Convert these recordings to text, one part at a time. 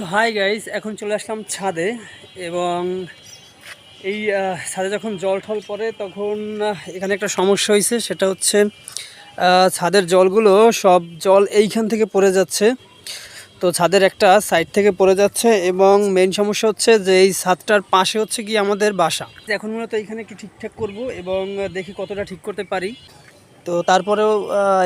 So hi guys, এখন চলে আসলাম ছাদে। এবং এই ছাদে যখন জল ঠল পড়ে তখন এখানে একটা সমস্যা হয়েছে। সেটা হচ্ছে ছাদের জলগুলো সব জল এইখান থেকে পড়ে যাচ্ছে। তো ছাদের একটা সাইড থেকে পড়ে যাচ্ছে এবং মেইন সমস্যা হচ্ছে যে এই ছাদটার পাশে হচ্ছে কি আমাদের বাসা। এখন মূলত এখানে একটু ঠিকঠাক করব এবং দেখি কতটা ঠিক করতে পারি। তো তারপরেও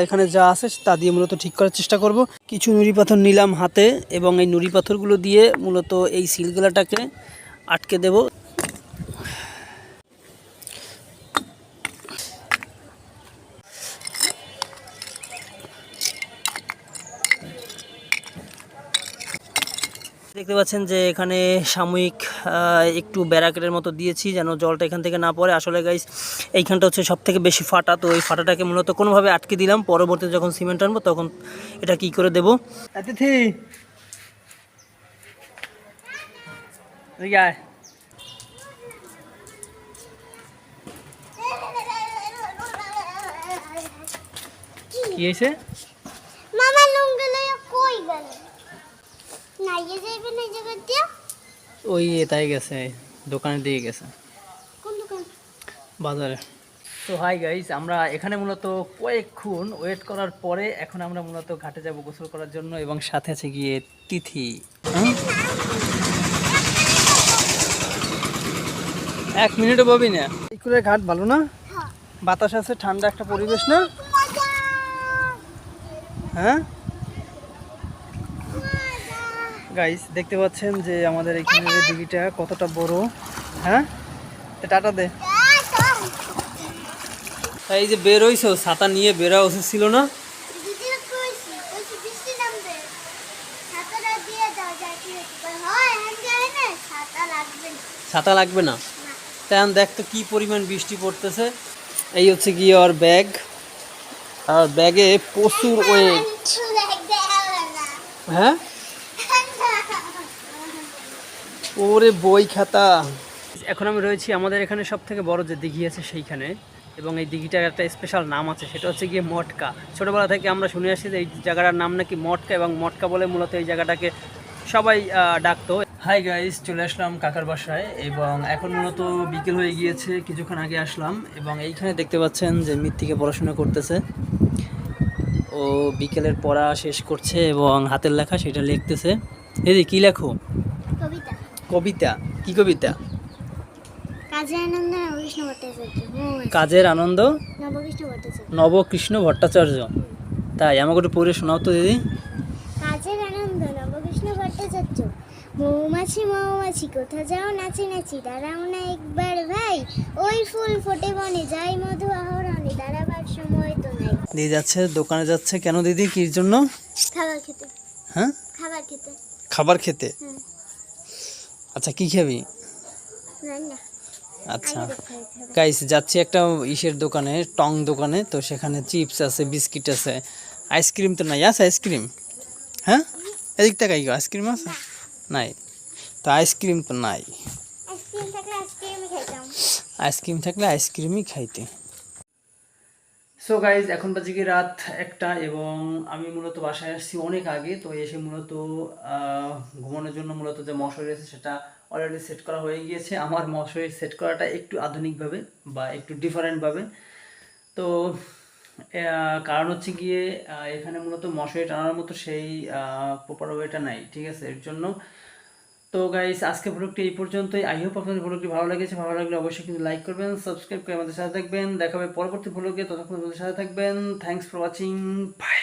এখানে যা আছে তা দিয়ে মূলত ঠিক করার চেষ্টা করব। কিছু নুড়ি পাথর নিলাম হাতে এবং এই নুড়ি পাথরগুলো দিয়ে মূলত এই সিলগুলাটাকে আটকে দেব। দেখতে পাচ্ছেন যে এখানে সাময়িক একটু ব্যারাকেটের মতো দিয়েছি যেন জলটা এখান থেকে না পড়ে। আসলে গাইস এইখানটা হচ্ছে সব থেকে বেশি ফাটা, তো এই ফাটাটাকে মূলত কোনোভাবে আটকে দিলাম। পরবর্তীতে যখন সিমেন্ট আনবো তখন এটা কি করে দেবো। অতিথি কি হয়েছে? মামা লুঙ্গিলে কই গেল? নাইয়ে যাইবে না জায়গা দিয়া? ওই তাই গেছে, দোকানে দিয়ে গেছে। কোন দোকান? বাজারে। তো হাই গাইস, আমরা এখানে মূলত কয়েকক্ষণ ওয়েট করার পরে এখন আমরা মূলত ঘাটে যাব গোসল করার জন্য এবং সাথে আছে গিয়ে তিথি। এক মিনিটও পাবি না। এই করে ঘাট ভালো না? বাতাস আছে, ঠান্ডা একটা পরিবেশ না? হ্যাঁ গাইস, দেখতে পাচ্ছেন যে আমাদের এখানে দিঘিটা কতটা বড়। হ্যাঁ টাটা দে। এই যে বের হইছো, ছাতা নিয়ে বেরা উচিত ছিল না? ছাতা লাগবে না? তেমন দেখ তো কি পরিমাণ বৃষ্টি পড়তেছে। এই হচ্ছে কি ওর ব্যাগ, আর ব্যাগে প্রচুর ওয়েট। হ্যাঁ ওরে বই খাতা। এখন আমি রয়েছি আমাদের এখানে সব থেকে বড় যে দিঘি আছে সেইখানে, এবং এই দিঘিটার একটা স্পেশাল নাম আছে, সেটা হচ্ছে গিয়ে মটকা। ছোটোবেলা থেকে আমরা শুনে আসছি যে এই জায়গাটার নাম নাকি মটকা, এবং মটকা বলে মূলত এই জায়গাটাকে সবাই ডাকতো। হাই গাইস, চলে আসলাম কাকার বাসায় এবং এখন মূলত বিকেল হয়ে গিয়েছে, কিছুক্ষণ আগে আসলাম। এবং এইখানে দেখতে পাচ্ছেন যে মৃত্তিকে পড়াশোনা করতেছে। ও বিকেলের পড়া শেষ করছে এবং হাতের লেখা সেটা লিখতেছে। দিদি কি লেখো? কবিতা। কবিতা? কি কবিতা? কাজের আনন্দ নবকৃষ্ণ ভট্টাচার্য। কাজের আনন্দ নবকৃষ্ণ ভট্টাচার্য। নবকৃষ্ণ ভট্টাচার্য? তাই? আমাকে একটু পড়ে শোনাও তো দিদি। কাজের আনন্দ নবকৃষ্ণ ভট্টাচার্য। মৌমাছি মৌমাছি কোথা যাও নাচি নাচি, দাঁড়াও না একবার ভাই, ওই ফুল ফোটে বনে যাই মধু আহরণে, দাঁড়াবার সময় তো নাই। দিদি যাচ্ছে দোকানে, যাচ্ছে কেন দিদি? কির জন্য? খাবার খেতে। হ্যাঁ খাবার খেতে। খাবার খেতে? আচ্ছা কি খাবি? রান্না। আচ্ছা গাইস, যাচ্ছি একটা ইসের দোকানে, টং দোকানে। তো সেখানে চিপস আছে, বিস্কিট আছে, আইসক্রিম তো নাই। আছে আইসক্রিম? হ্যাঁ এদিক থেকে আইসক্রিম আছে? নাই তো, আইসক্রিম তো নাই। আইসক্রিম থাকলে আইসক্রিমই খাইতাম। আইসক্রিম থাকলে আইসক্রিমই খাইতে। সো গাইজ, এখন বাজে কি রাত 1টা এবং আমি মূলত বাসায় আসছি অনেক আগে। তো এসে মূলত ঘুমানোর জন্য মূলত যে মশারি আছে সেটা অলরেডি সেট করা হয়ে গিয়েছে। আমার মশারি সেট করাটা একটু আধুনিকভাবে বা একটু ডিফারেন্টভাবে। তো কারণ হচ্ছে গিয়ে এখানে মূলত মশারি টানার মতো সেই প্রপার ওয়েটা নাই, ঠিক আছে? এর জন্য তো গাইস, আজকে ব্লগটি এই পর্যন্তই। আই হোপ আপনাদের ব্লগটি ভালো লেগেছে। ভালো লাগলে অবশ্যই কিন্তু লাইক করবেন, সাবস্ক্রাইব করে আমাদের সাথে থাকবেন। দেখা হবে পরবর্তী ব্লগে, ততক্ষণ আমাদের সাথে থাকবেন। Thanks for watching, by.